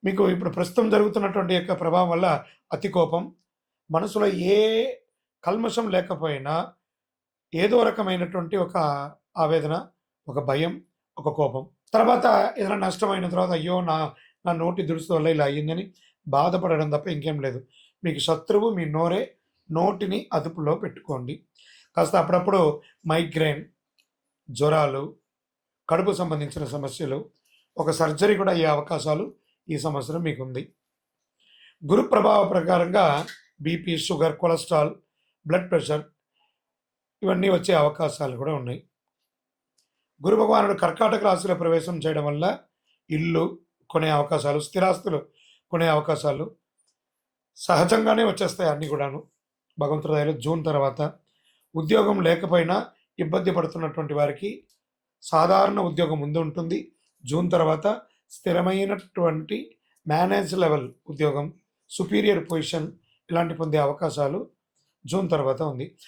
మీకు ఇప్పుడు ప్రస్తుతం జరుగుతున్నటువంటి యొక్క ప్రభావం వల్ల అతి కోపం, మనసులో ఏ కల్మషం లేకపోయినా ఏదో రకమైనటువంటి ఒక ఆవేదన, ఒక భయం, ఒక కోపం. తర్వాత ఏదైనా నష్టమైన తర్వాత అయ్యో! నా నోటి దురుసు వల్ల ఇలా అయ్యిందని బాధపడడం తప్ప ఇంకేం లేదు. మీకు శత్రువు మీ నోరే. నోటిని అదుపులో పెట్టుకోండి. కాస్త అప్పుడప్పుడు మైగ్రేన్, జ్వరాలు, కడుపు సంబంధించిన సమస్యలు, ఒక సర్జరీ కూడా అయ్యే అవకాశాలు ఈ సంవత్సరం మీకుంది. గురు ప్రభావ ప్రకారంగా BP, sugar, cholesterol, blood pressure ఇవన్నీ వచ్చే అవకాశాలు కూడా ఉన్నాయి. గురు భగవానుడు కర్కాటక రాశిలో ప్రవేశం చేయడం వల్ల ఇల్లు కొనే అవకాశాలు, స్థిరాస్తులు కొనే అవకాశాలు సహజంగానే వచ్చేస్తాయి అన్నీ కూడాను. భగవంతుడి దయలో జూన్ తర్వాత ఉద్యోగం లేకపోయినా ఇబ్బంది పడుతున్నటువంటి వారికి సాధారణ ఉద్యోగం ముందు ఉంటుంది. జూన్ తర్వాత స్థిరమైనటువంటి మేనేజ్ లెవెల్ ఉద్యోగం, సుపీరియర్ పొజిషన్ ఇలాంటి పొందే అవకాశాలు జూన్ తర్వాత ఉంది.